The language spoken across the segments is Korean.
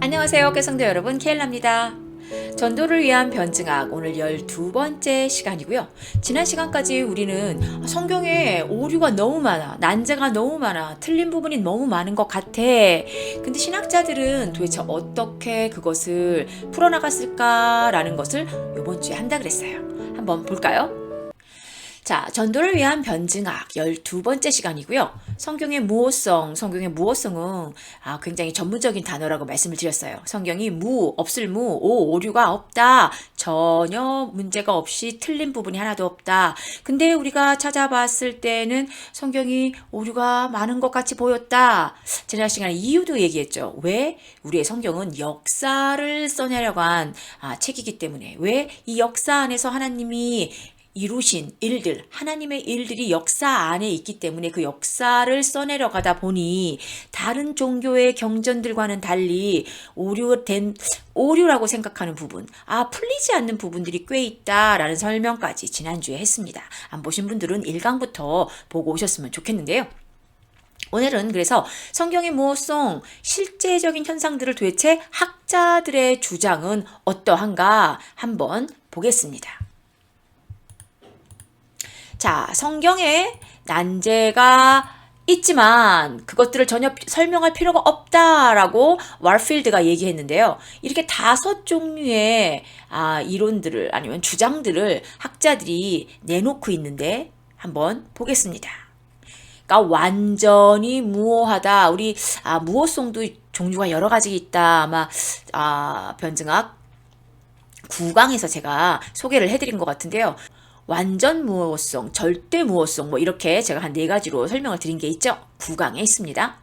안녕하세요, 개성도 여러분, 케일라입니다. 전도를 위한 변증학 오늘 12번째 시간이고요. 지난 시간까지 우리는 성경에 오류가 너무 많아, 난제가 너무 많아, 틀린 부분이 너무 많은 것 같아. 근데 신학자들은 도대체 어떻게 그것을 풀어나갔을까라는 것을 이번 주에 한다 그랬어요. 한번 볼까요? 자, 전도를 위한 변증학 12번째 시간이고요. 성경의 무호성은 굉장히 전문적인 단어라고 말씀을 드렸어요. 성경이 없을 오류가 없다. 전혀 문제가 없이 틀린 부분이 하나도 없다. 근데 우리가 찾아봤을 때는 성경이 오류가 많은 것 같이 보였다. 지난 시간에 이유도 얘기했죠. 왜? 우리의 성경은 역사를 써내려고 한 책이기 때문에. 왜? 이 역사 안에서 하나님이 이루신 일들, 하나님의 일들이 역사 안에 있기 때문에 그 역사를 써내려가다 보니 다른 종교의 경전들과는 달리 오류라고 생각하는 부분, 풀리지 않는 부분들이 꽤 있다라는 설명까지 지난주에 했습니다. 안 보신 분들은 1강부터 보고 오셨으면 좋겠는데요. 오늘은 그래서 성경의 무호성, 실제적인 현상들을 도대체 학자들의 주장은 어떠한가 한번 보겠습니다. 자, 성경에 난제가 있지만 그것들을 전혀 설명할 필요가 없다라고 warfield가 얘기했는데요. 이렇게 5종류의 이론들을 아니면 주장들을 학자들이 내놓고 있는데 한번 보겠습니다. 그러니까 완전히 무호하다. 우리 무호성도 종류가 여러 가지 있다. 아마 변증학 9강에서 제가 소개를 해드린 것 같은데요. 완전 무호성, 절대 무호성 이렇게 제가 한 4가지로 설명을 드린 게 있죠. 9강에 있습니다.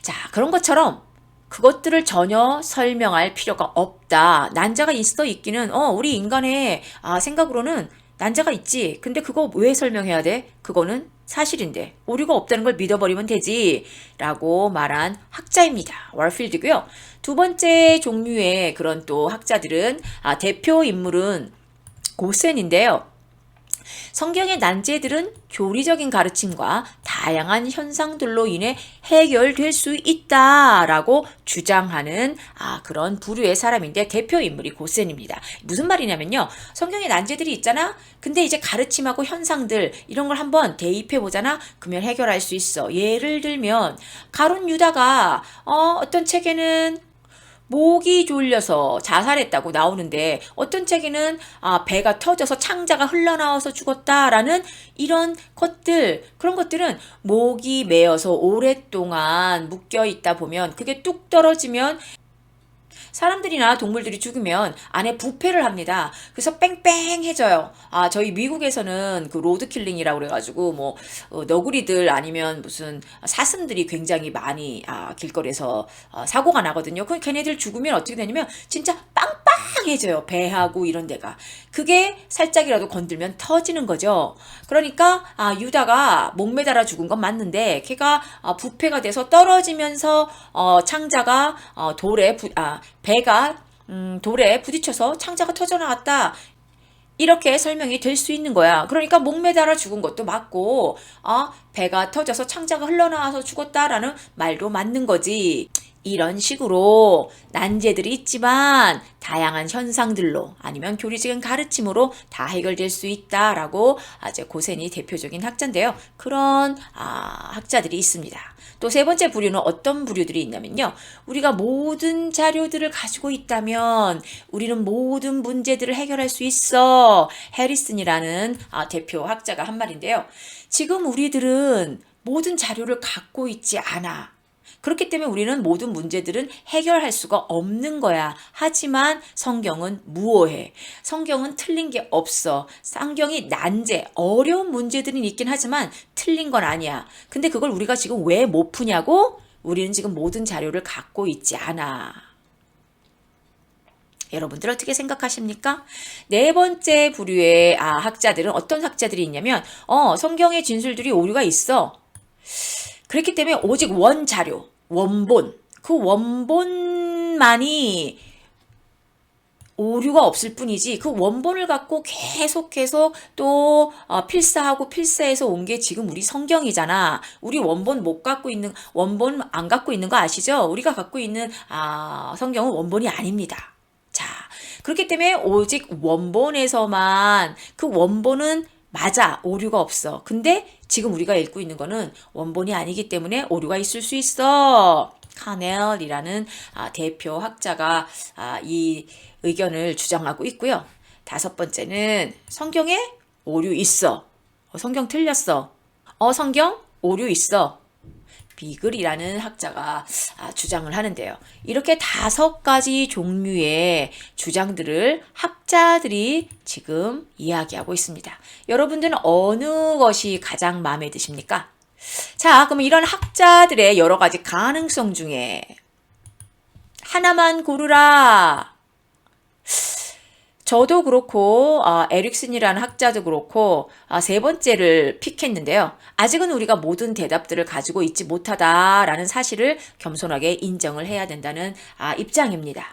자, 그런 것처럼 그것들을 전혀 설명할 필요가 없다. 난자가 있기는 우리 인간의 생각으로는 난자가 있지. 근데 그거 왜 설명해야 돼? 그거는 사실인데 오류가 없다는 걸 믿어버리면 되지 라고 말한 학자입니다. 월필드고요. 두 번째 종류의 그런 또 학자들은 대표 인물은 고센인데요. 성경의 난제들은 교리적인 가르침과 다양한 현상들로 인해 해결될 수 있다라고 주장하는 그런 부류의 사람인데 대표 인물이 고센입니다. 무슨 말이냐면요. 성경에 난제들이 있잖아. 근데 이제 가르침하고 현상들 이런 걸 한번 대입해 보잖아. 그러면 해결할 수 있어. 예를 들면 가룟 유다가 어떤 책에는 목이 졸려서 자살했다고 나오는데 어떤 책에는 배가 터져서 창자가 흘러나와서 죽었다라는 이런 것들, 그런 것들은 목이 메어서 오랫동안 묶여 있다 보면 그게 뚝 떨어지면 사람들이나 동물들이 죽으면 안에 부패를 합니다. 그래서 뺑뺑해져요. 저희 미국에서는 그 로드킬링이라고 그래가지고 너구리들 아니면 무슨 사슴들이 굉장히 많이 길거리에서 사고가 나거든요. 그 걔네들 죽으면 어떻게 되냐면 진짜 빵빵해져요. 배하고 이런 데가. 그게 살짝이라도 건들면 터지는 거죠. 그러니까 유다가 목매달아 죽은 건 맞는데 걔가 부패가 돼서 떨어지면서 창자가 배가 돌에 부딪혀서 창자가 터져 나왔다. 이렇게 설명이 될 수 있는 거야. 그러니까 목매달아 죽은 것도 맞고 배가 터져서 창자가 흘러나와서 죽었다라는 말도 맞는 거지. 이런 식으로 난제들이 있지만 다양한 현상들로 아니면 교리적인 가르침으로 다 해결될 수 있다라고 이제 고센이 대표적인 학자인데요. 그런 학자들이 있습니다. 또 세 번째 부류는 어떤 부류들이 있냐면요. 우리가 모든 자료들을 가지고 있다면 우리는 모든 문제들을 해결할 수 있어. 해리슨이라는 대표 학자가 한 말인데요. 지금 우리들은 모든 자료를 갖고 있지 않아. 그렇기 때문에 우리는 모든 문제들은 해결할 수가 없는 거야. 하지만 성경은 무오해. 성경은 틀린 게 없어. 성경이 난제, 어려운 문제들은 있긴 하지만 틀린 건 아니야. 근데 그걸 우리가 지금 왜 못 푸냐고? 우리는 지금 모든 자료를 갖고 있지 않아. 여러분들 어떻게 생각하십니까? 네 번째 부류의 학자들은 어떤 학자들이 있냐면 성경의 진술들이 오류가 있어. 그렇기 때문에 오직 원자료, 원본, 그 원본만이 오류가 없을 뿐이지 그 원본을 갖고 계속 또 필사하고 필사해서 온 게 지금 우리 성경이잖아. 우리 원본 안 갖고 있는 거 아시죠? 우리가 갖고 있는 성경은 원본이 아닙니다. 자, 그렇기 때문에 오직 원본에서만 그 원본은 맞아. 오류가 없어. 근데 지금 우리가 읽고 있는 거는 원본이 아니기 때문에 오류가 있을 수 있어. 카넬이라는 대표 학자가 이 의견을 주장하고 있고요. 5번째는 성경에 오류 있어. 성경 틀렸어. 성경 오류 있어. 비글이라는 학자가 주장을 하는데요. 이렇게 5가지 종류의 주장들을 학자들이 지금 이야기하고 있습니다. 여러분들은 어느 것이 가장 마음에 드십니까? 자, 그럼 이런 학자들의 여러 가지 가능성 중에 하나만 고르라. 저도 그렇고 에릭슨이라는 학자도 그렇고 3번째를 픽했는데요. 아직은 우리가 모든 대답들을 가지고 있지 못하다라는 사실을 겸손하게 인정을 해야 된다는 입장입니다.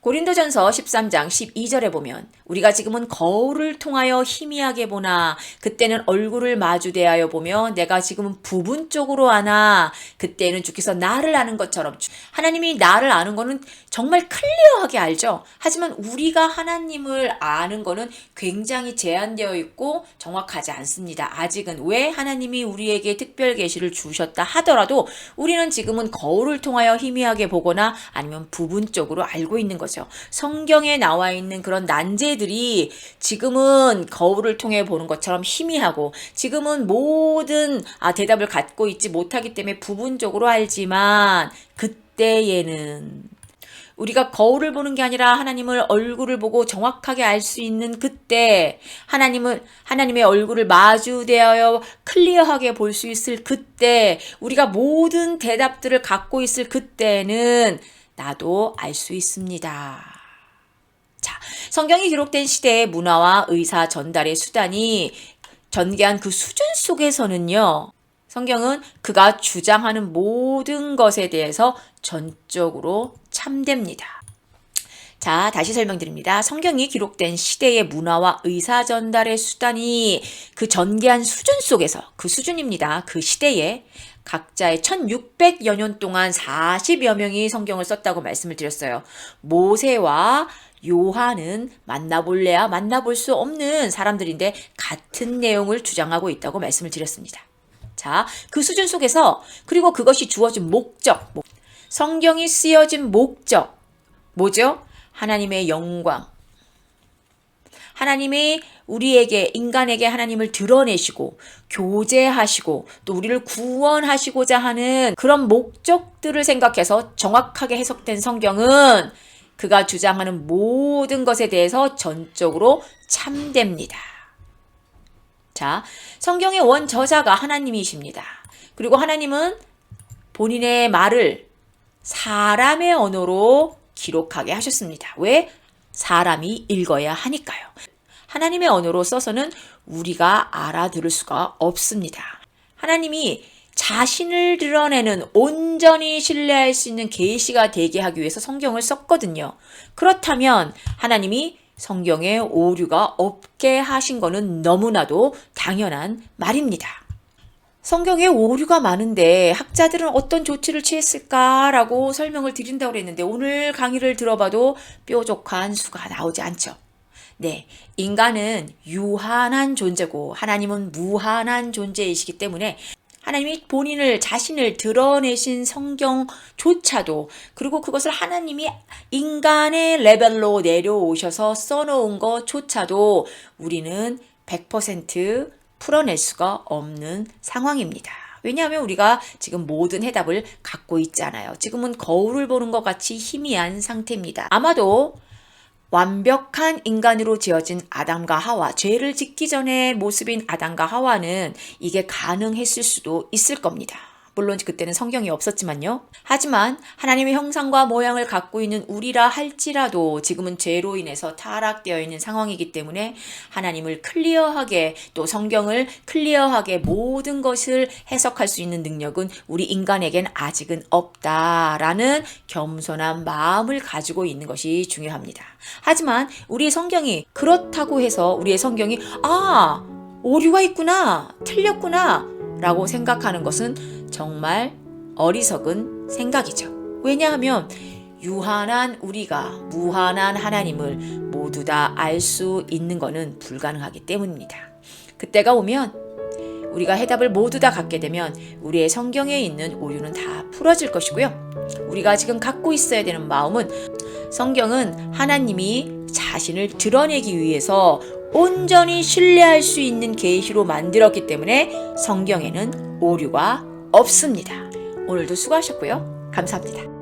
고린도전서 13장 12절에 보면 우리가 지금은 거울을 통하여 희미하게 보나 그때는 얼굴을 마주 대하여 보며 내가 지금은 부분적으로 아나 그때는 주께서 나를 아는 것처럼 하나님이 나를 아는 거는 정말 클리어하게 알죠. 하지만 우리가 하나님을 아는 거는 굉장히 제한되어 있고 정확하지 않습니다. 아직은 왜 하나님이 우리에게 특별 계시를 주셨다 하더라도 우리는 지금은 거울을 통하여 희미하게 보거나 아니면 부분적으로 알고 있는 거죠. 성경에 나와 있는 그런 난제들이 지금은 거울을 통해 보는 것처럼 희미하고 지금은 모든 대답을 갖고 있지 못하기 때문에 부분적으로 알지만 그때에는 우리가 거울을 보는 게 아니라 하나님을 얼굴을 보고 정확하게 알 수 있는 그때 하나님의 얼굴을 마주 대하여 클리어하게 볼 수 있을 그때 우리가 모든 대답들을 갖고 있을 그때는 나도 알 수 있습니다. 자, 성경이 기록된 시대의 문화와 의사 전달의 수단이 전개한 그 수준 속에서는요. 성경은 그가 주장하는 모든 것에 대해서 전적으로 참됩니다. 자, 다시 설명드립니다. 성경이 기록된 시대의 문화와 의사 전달의 수단이 그 전개한 수준 속에서 그 수준입니다. 그 시대에 각자의 1600여 년 동안 40여 명이 성경을 썼다고 말씀을 드렸어요. 모세와 요한은 만나볼래야 만나볼 수 없는 사람들인데 같은 내용을 주장하고 있다고 말씀을 드렸습니다. 자, 그 수준 속에서 그리고 그것이 주어진 목적, 성경이 쓰여진 목적 뭐죠? 하나님의 영광. 하나님이 우리에게 인간에게 하나님을 드러내시고 교제하시고 또 우리를 구원하시고자 하는 그런 목적들을 생각해서 정확하게 해석된 성경은 그가 주장하는 모든 것에 대해서 전적으로 참됩니다. 자, 성경의 원저자가 하나님이십니다. 그리고 하나님은 본인의 말을 사람의 언어로 기록하게 하셨습니다. 왜? 사람이 읽어야 하니까요. 하나님의 언어로 써서는 우리가 알아들을 수가 없습니다. 하나님이 자신을 드러내는 온전히 신뢰할 수 있는 계시가 되게 하기 위해서 성경을 썼거든요. 그렇다면 하나님이 성경에 오류가 없게 하신 거는 너무나도 당연한 말입니다. 성경에 오류가 많은데 학자들은 어떤 조치를 취했을까라고 설명을 드린다고 했는데 오늘 강의를 들어봐도 뾰족한 수가 나오지 않죠. 네, 인간은 유한한 존재고 하나님은 무한한 존재이시기 때문에 하나님이 자신을 드러내신 성경조차도 그리고 그것을 하나님이 인간의 레벨로 내려오셔서 써놓은 것조차도 우리는 100% 풀어낼 수가 없는 상황입니다. 왜냐하면 우리가 지금 모든 해답을 갖고 있잖아요. 지금은 거울을 보는 것 같이 희미한 상태입니다. 아마도 완벽한 인간으로 지어진 아담과 하와, 죄를 짓기 전의 모습인 아담과 하와는 이게 가능했을 수도 있을 겁니다. 물론 그때는 성경이 없었지만요. 하지만 하나님의 형상과 모양을 갖고 있는 우리라 할지라도 지금은 죄로 인해서 타락되어 있는 상황이기 때문에 하나님을 클리어하게, 또 성경을 클리어하게 모든 것을 해석할 수 있는 능력은 우리 인간에겐 아직은 없다라는 겸손한 마음을 가지고 있는 것이 중요합니다. 하지만 우리의 성경이 그렇다고 해서 우리의 성경이 오류가 있구나, 틀렸구나 라고 생각하는 것은 정말 어리석은 생각이죠. 왜냐하면 유한한 우리가 무한한 하나님을 모두 다 알 수 있는 것은 불가능하기 때문입니다. 그때가 오면 우리가 해답을 모두 다 갖게 되면 우리의 성경에 있는 오류는 다 풀어질 것이고요. 우리가 지금 갖고 있어야 되는 마음은, 성경은 하나님이 자신을 드러내기 위해서 온전히 신뢰할 수 있는 계시로 만들었기 때문에 성경에는 오류가 없습니다. 오늘도 수고하셨고요. 감사합니다.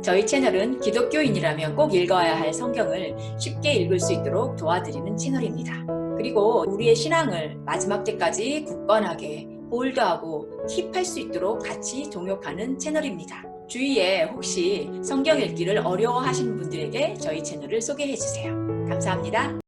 저희 채널은 기독교인이라면 꼭 읽어야 할 성경을 쉽게 읽을 수 있도록 도와드리는 채널입니다. 그리고 우리의 신앙을 마지막 때까지 굳건하게 홀드하고 킵할 수 있도록 같이 동역하는 채널입니다. 주위에 혹시 성경 읽기를 어려워하시는 분들에게 저희 채널을 소개해 주세요. 감사합니다.